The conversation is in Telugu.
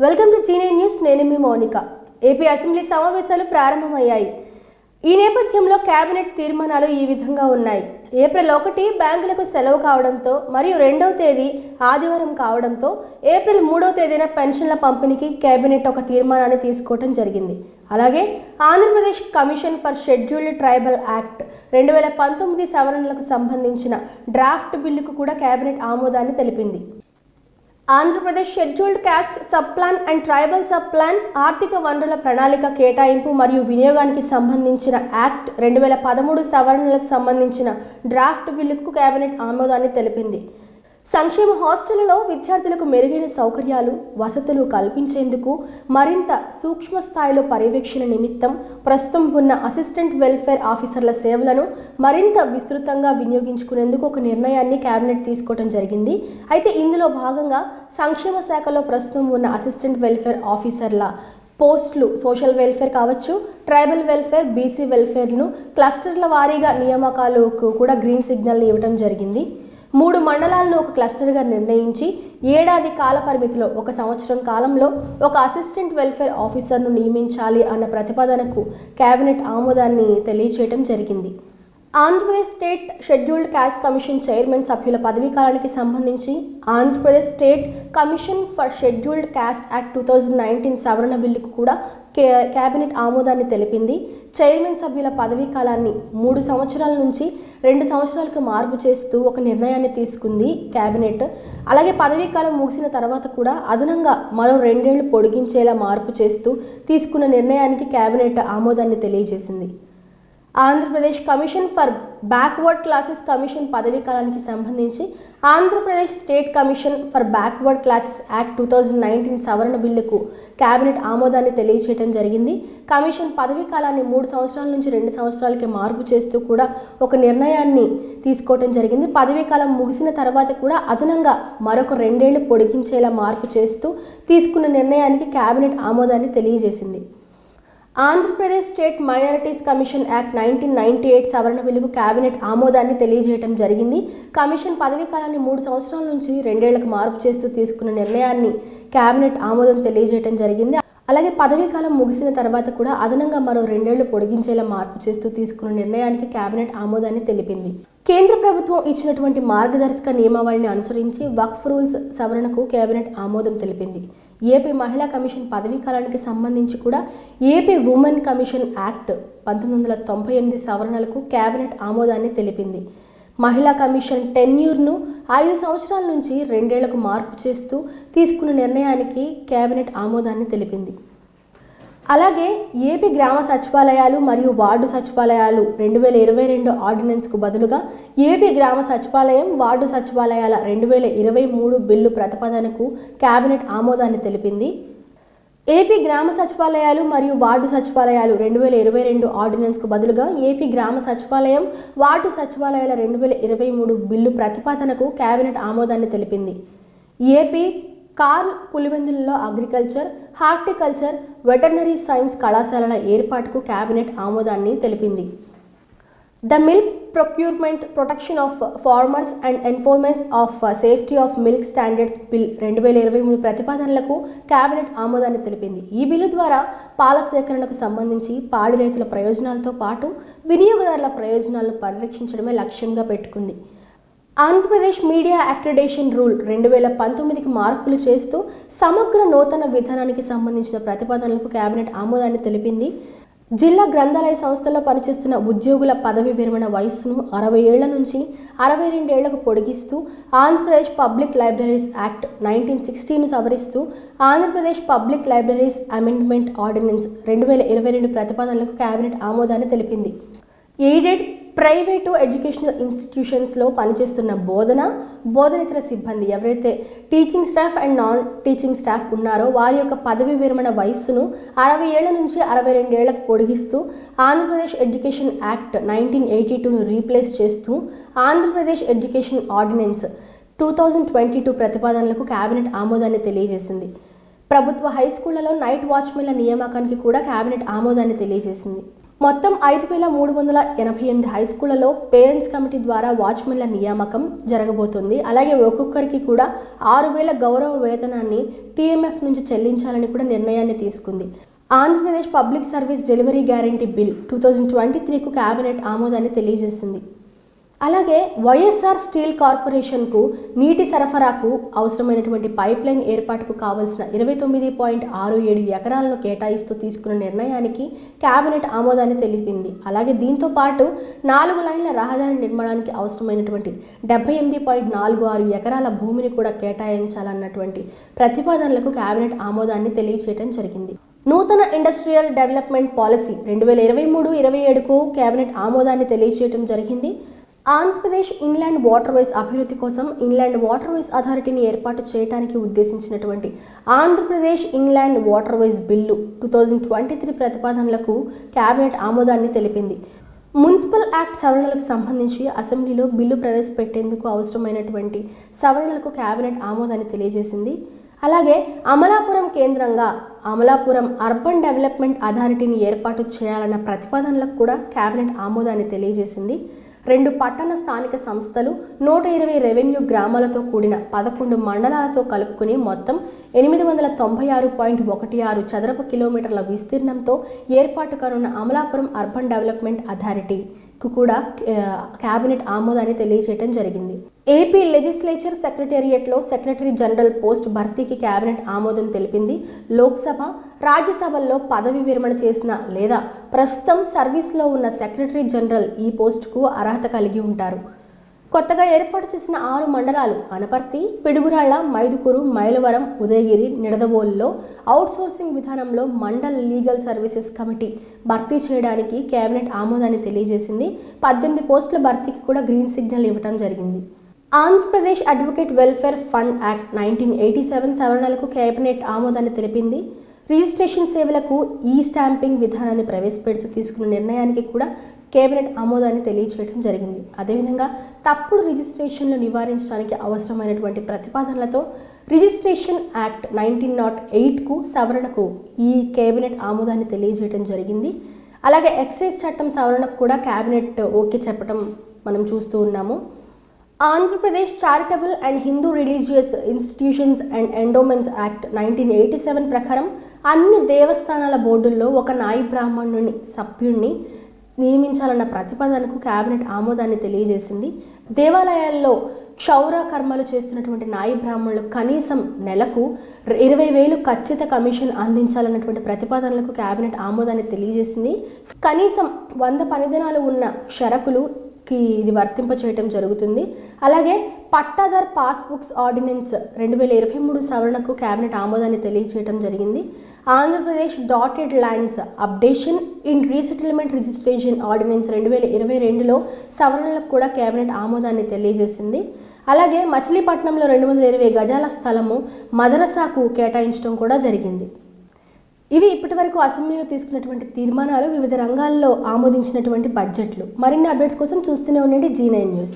Welcome to G9 news. నేను మీ మౌనిక. ఏపీ అసెంబ్లీ సమావేశాలు ప్రారంభమయ్యాయి. ఈ నేపథ్యంలో కేబినెట్ తీర్మానాలు ఈ విధంగా ఉన్నాయి. ఏప్రిల్ 1 బ్యాంకులకు సెలవు కావడంతో మరియు 2వ తేదీ ఆదివారం కావడంతో ఏప్రిల్ 3వ తేదీన పెన్షన్ల పంపిణీకి కేబినెట్ ఒక తీర్మానాన్ని తీసుకోవడం జరిగింది. అలాగే Andhra Pradesh Commission for scheduled tribal act 2019 సవరణలకు సంబంధించిన డ్రాఫ్ట్ బిల్లుకు కూడా కేబినెట్ ఆమోదాన్ని తెలిపింది. Andhra Pradesh scheduled caste sub plan and tribal sub plan ఆర్థిక వనరుల ప్రణాళిక కేటాయింపు మరియు వినియోగానికి సంబంధించిన యాక్ట్ 2013 సవరణలకు సంబంధించిన డ్రాఫ్ట్ బిల్లుకు కేబినెట్ ఆమోదాన్ని తెలిపింది. సంక్షేమ హాస్టళ్లలో విద్యార్థులకు మెరుగైన సౌకర్యాలు, వసతులు కల్పించేందుకు మరింత సూక్ష్మ స్థాయిలో పర్యవేక్షణ నిమిత్తం ప్రస్తుతం ఉన్న అసిస్టెంట్ వెల్ఫేర్ ఆఫీసర్ల సేవలను మరింత విస్తృతంగా వినియోగించుకునేందుకు ఒక నిర్ణయాన్ని కేబినెట్ తీసుకోవడం జరిగింది. అయితే ఇందులో భాగంగా సంక్షేమ శాఖలో ప్రస్తుతం ఉన్న అసిస్టెంట్ వెల్ఫేర్ ఆఫీసర్ల పోస్టులు సోషల్ వెల్ఫేర్ కావచ్చు, ట్రైబల్ వెల్ఫేర్, బీసీ వెల్ఫేర్ను క్లస్టర్ల వారీగా నియామకాలకు కూడా గ్రీన్ సిగ్నల్ని ఇవ్వడం జరిగింది. 3 మండలాలను ఒక క్లస్టర్గా నిర్ణయించి ఏడాది కాల పరిమితిలో 1 సంవత్సరం కాలంలో ఒక అసిస్టెంట్ వెల్ఫేర్ ఆఫీసర్ను నియమించాలి అన్న ప్రతిపాదనకు కేబినెట్ ఆమోదాన్ని తెలియజేయడం జరిగింది. Andhra Pradesh state scheduled caste commission chairman సభ్యుల పదవీకాలానికి సంబంధించి Andhra Pradesh State Commission for scheduled caste act 2019 సవరణ బిల్లుకు కూడా కేబినెట్ ఆమోదాన్ని తెలిపింది. చైర్మన్ సభ్యుల పదవీకాలాన్ని 3 సంవత్సరాల నుంచి 2 సంవత్సరాలకు మార్పు చేస్తూ ఒక నిర్ణయాన్ని తీసుకుంది కేబినెట్. అలాగే పదవీకాలం ముగిసిన తర్వాత కూడా అదనంగా మరో 2 ఏళ్లు పొడిగించేలా మార్పు చేస్తూ తీసుకున్న నిర్ణయానికి కేబినెట్ ఆమోదాన్ని తెలియజేసింది. Andhra Pradesh Commission for Backward Classes commission పదవీకాలానికి సంబంధించి Andhra Pradesh State Commission for Backward Classes Act 2019 సవరణ బిల్లుకు కేబినెట్ ఆమోదాన్ని తెలియజేయడం జరిగింది. కమిషన్ పదవీకాలాన్ని 3 సంవత్సరాల నుంచి 2 సంవత్సరాలకి మార్పు చేస్తూ కూడా ఒక నిర్ణయాన్ని తీసుకోవడం జరిగింది. పదవీకాలం ముగిసిన తర్వాత కూడా అదనంగా మరొక 2 ఏళ్లు పొడిగించేలా మార్పు చేస్తూ తీసుకున్న నిర్ణయానికి కేబినెట్ ఆమోదాన్ని తెలియజేసింది. Andhra Pradesh state minorities commission act 1998 సవరణ బిల్లుకు కేబినెట్ ఆమోదాన్ని తెలియజేయడం జరిగింది. కమిషన్ పదవీకాలాన్ని 3 సంవత్సరాల నుంచి 2 ఏళ్లకు మార్పు చేస్తూ తీసుకున్న నిర్ణయాన్ని కేబినెట్ ఆమోదం తెలియజేయడం జరిగింది. అలాగే పదవీకాలం ముగిసిన తర్వాత కూడా అదనంగా మరో 2 ఏళ్లు పొడిగించేలా మార్పు చేస్తూ తీసుకున్న నిర్ణయానికి కేబినెట్ ఆమోదాన్ని తెలిపింది. కేంద్ర ప్రభుత్వం ఇచ్చినటువంటి మార్గదర్శక నియమావళిని అనుసరించి వక్ఫ్ రూల్స్ సవరణకు కేబినెట్ ఆమోదం తెలిపింది. ఏపీ మహిళా కమిషన్ పదవీకాలానికి సంబంధించి కూడా ఏపీ ఉమెన్ కమిషన్ యాక్ట్ 1998 సవరణలకు కేబినెట్ ఆమోదాన్ని తెలిపింది. మహిళా కమిషన్ టెన్యూర్ను 5 సంవత్సరాల నుంచి 2 ఏళ్లకు మార్పు చేస్తూ తీసుకున్న నిర్ణయానికి కేబినెట్ ఆమోదాన్ని తెలిపింది. అలాగే ఏపీ గ్రామ సచివాలయాలు మరియు వార్డు సచివాలయాలు 2022 ఆర్డినెన్స్కు బదులుగా ఏపీ గ్రామ సచివాలయం, వార్డు సచివాలయాల 2023 బిల్లు ప్రతిపాదనకు కేబినెట్ ఆమోదాన్ని తెలిపింది. ఏపీ గ్రామ సచివాలయాలు మరియు వార్డు సచివాలయాలు 2022 ఆర్డినెన్స్కు బదులుగా ఏపీ గ్రామ సచివాలయం, వార్డు సచివాలయాల 2023 బిల్లు ప్రతిపాదనకు కేబినెట్ ఆమోదాన్ని తెలిపింది. ఏపీ కార్ల్ పులివెందులలో అగ్రికల్చర్, హార్టికల్చర్, వెటర్నరీ సైన్స్ కళాశాలల ఏర్పాటుకు కేబినెట్ ఆమోదాన్ని తెలిపింది. The milk procurement, protection of farmers and enforcement of safety of milk standards bill 2023 ప్రతిపాదనలకు కేబినెట్ ఆమోదాన్ని తెలిపింది. ఈ బిల్లు ద్వారా పాల సేకరణకు సంబంధించి పాడి రైతుల ప్రయోజనాలతో పాటు వినియోగదారుల ప్రయోజనాలను పరిరక్షించడమే లక్ష్యంగా పెట్టుకుంది. ఆంధ్రప్రదేశ్ మీడియా అక్రిడేషన్ రూల్ 2019కి మార్పులు చేస్తూ సమగ్ర నూతన విధానానికి సంబంధించిన ప్రతిపాదనలకు కేబినెట్ ఆమోదాన్ని తెలిపింది. జిల్లా గ్రంథాలయ సంస్థల్లో పనిచేస్తున్న ఉద్యోగుల పదవి విరమణ వయస్సును 60 ఏళ్ల నుంచి 62 ఏళ్లకు పొడిగిస్తూ ఆంధ్రప్రదేశ్ పబ్లిక్ లైబ్రరీస్ యాక్ట్ 1960ను సవరిస్తూ Andhra Pradesh Public Libraries Amendment Ordinance 2022 ప్రతిపాదనలకు కేబినెట్ ఆమోదాన్ని తెలిపింది. ఎయిడెడ్ ప్రైవేటు ఎడ్యుకేషనల్ ఇన్స్టిట్యూషన్స్లో పనిచేస్తున్న బోధనేతర సిబ్బంది ఎవరైతే teaching staff and non teaching staff ఉన్నారో వారి యొక్క పదవి విరమణ వయస్సును 60 ఏళ్ల నుంచి 62 ఏళ్లకు పొడిగిస్తూ ఆంధ్రప్రదేశ్ ఎడ్యుకేషన్ యాక్ట్ 1982ను రీప్లేస్ చేస్తూ ఆంధ్రప్రదేశ్ ఎడ్యుకేషన్ ఆర్డినెన్స్ 2022 ప్రతిపాదనలకు కేబినెట్ ఆమోదాన్ని తెలియజేసింది. ప్రభుత్వ హై స్కూళ్లలో నైట్ వాచ్మెన్ల నియామకానికి కూడా కేబినెట్ ఆమోదాన్ని తెలియజేసింది. మొత్తం 5,388 హై స్కూళ్లలో పేరెంట్స్ కమిటీ ద్వారా వాచ్మెన్ల నియామకం జరగబోతుంది. అలాగే ఒక్కొక్కరికి కూడా 6,000 గౌరవ వేతనాన్ని టీఎంఎఫ్ నుంచి చెల్లించాలని కూడా నిర్ణయాన్ని తీసుకుంది. Andhra Pradesh Public Service Delivery Guarantee Bill 2023కు కేబినెట్ ఆమోదాన్ని తెలియజేసింది. అలాగే వైఎస్ఆర్ స్టీల్ కార్పొరేషన్కు నీటి సరఫరాకు అవసరమైనటువంటి పైప్ లైన్ ఏర్పాటుకు కావాల్సిన 29.67 ఎకరాలను కేటాయిస్తూ తీసుకున్న నిర్ణయానికి కేబినెట్ ఆమోదాన్ని తెలిపింది. అలాగే దీంతో పాటు 4 లైన్ల రహదారి నిర్మాణానికి అవసరమైనటువంటి 78.46 ఎకరాల భూమిని కూడా కేటాయించాలన్నటువంటి ప్రతిపాదనలకు కేబినెట్ ఆమోదాన్ని తెలియజేయడం జరిగింది. నూతన ఇండస్ట్రియల్ డెవలప్మెంట్ పాలసీ 2023-27కు కేబినెట్ ఆమోదాన్ని తెలియజేయడం జరిగింది. ఆంధ్రప్రదేశ్ ఇన్లాండ్ వాటర్వేస్ అభివృద్ధి కోసం ఇన్లాండ్ వాటర్వేస్ అథారిటీని ఏర్పాటు చేయడానికి ఉద్దేశించినటువంటి ఆంధ్రప్రదేశ్ ఇన్లాండ్ వాటర్వేస్ బిల్లు 2023 ప్రతిపాదనలకు కేబినెట్ ఆమోదాన్ని తెలిపింది. మున్సిపల్ యాక్ట్ సవరణలకు సంబంధించి అసెంబ్లీలో బిల్లు ప్రవేశపెట్టేందుకు అవసరమైనటువంటి సవరణలకు కేబినెట్ ఆమోదాన్ని తెలియజేసింది. అలాగే అమలాపురం కేంద్రంగా అమలాపురం అర్బన్ డెవలప్మెంట్ అథారిటీని ఏర్పాటు చేయాలన్న ప్రతిపాదనలకు కూడా కేబినెట్ ఆమోదాన్ని తెలియజేసింది. 2 పట్టణ స్థానిక సంస్థలు 120 రెవెన్యూ గ్రామాలతో కూడిన 11 మండలాలతో కలుపుకుని మొత్తం 896.16 చదరపు కిలోమీటర్ల విస్తీర్ణంతో ఏర్పాటు కానున్న అమలాపురం అర్బన్ డెవలప్మెంట్ అథారిటీకు కూడా కేబినెట్ ఆమోదాన్ని తెలియజేయడం జరిగింది. ఏపీ లెజిస్లేచర్ సెక్రటేరియట్లో సెక్రటరీ జనరల్ పోస్ట్ భర్తీకి కేబినెట్ ఆమోదం తెలిపింది. లోక్సభ, రాజ్యసభల్లో పదవి విరమణ చేసిన లేదా ప్రస్తుతం సర్వీస్లో ఉన్న సెక్రటరీ జనరల్ ఈ పోస్టుకు అర్హత కలిగి ఉంటారు. కొత్తగా ఏర్పాటు చేసిన 6 మండలాలు అనపర్తి, పిడుగురాళ్ల, మైదుకూరు, మైలవరం, ఉదయగిరి, నిడదవోలులో అవుట్సోర్సింగ్ విధానంలో మండల్ లీగల్ సర్వీసెస్ కమిటీ భర్తీ చేయడానికి కేబినెట్ ఆమోదాన్ని తెలియజేసింది. 18 పోస్టుల భర్తీకి కూడా గ్రీన్ సిగ్నల్ ఇవ్వడం జరిగింది. Andhra Pradesh advocate welfare fund act 1987 సవరణలకు కేబినెట్ ఆమోదాన్ని తెలిపింది. రిజిస్ట్రేషన్ సేవలకు ఈ స్టాంపింగ్ విధానాన్ని ప్రవేశపెడుతూ తీసుకున్న నిర్ణయానికి కూడా కేబినెట్ ఆమోదాన్ని తెలియజేయడం జరిగింది. అదేవిధంగా తప్పుడు రిజిస్ట్రేషన్లు నివారించడానికి అవసరమైనటువంటి ప్రతిపాదనలతో రిజిస్ట్రేషన్ యాక్ట్ 1908కు సవరణకు ఈ కేబినెట్ ఆమోదాన్ని తెలియజేయడం జరిగింది. అలాగే ఎక్సైజ్ చట్టం సవరణకు కూడా కేబినెట్ ఓకే చెప్పడం మనం చూస్తూ ఉన్నాము. Andhra Pradesh charitable and Hindu religious institutions and endowments act 1987 ప్రకారం అన్ని దేవస్థానాల బోర్డుల్లో ఒక నాయి బ్రాహ్మణుని సభ్యుడిని నియమించాలన్న ప్రతిపాదనకు కేబినెట్ ఆమోదాన్ని తెలియజేసింది. దేవాలయాల్లో క్షౌర కర్మలు చేస్తున్నటువంటి నాయి బ్రాహ్మణులు కనీసం నెలకు 20,000 ఖచ్చిత కమిషన్ అందించాలన్నటువంటి ప్రతిపాదనలకు కేబినెట్ ఆమోదాన్ని తెలియజేసింది. కనీసం 100 పనిదినాలు ఉన్న క్షరకులుకి ఇది వర్తింప చేయటం జరుగుతుంది. అలాగే పట్టాదార్ పాస్బుక్స్ ఆర్డినెన్స్ 2023 సవరణకు కేబినెట్ ఆమోదాన్ని తెలియజేయడం జరిగింది. Andhra Pradesh dotted lands updation in resettlement registration ordinance 2022లో సవరణలకు కూడా కేబినెట్ ఆమోదాన్ని తెలియజేసింది. అలాగే మచిలీపట్నంలో 220 గజాల స్థలము మదరసాకు కేటాయించడం కూడా జరిగింది. ఇవి ఇప్పటివరకు అసెంబ్లీలో తీసుకున్నటువంటి తీర్మానాలు, వివిధ రంగాల్లో ఆమోదించినటువంటి బడ్జెట్లు. మరిన్ని అప్డేట్స్ కోసం చూస్తూనే ఉండండి G9 న్యూస్.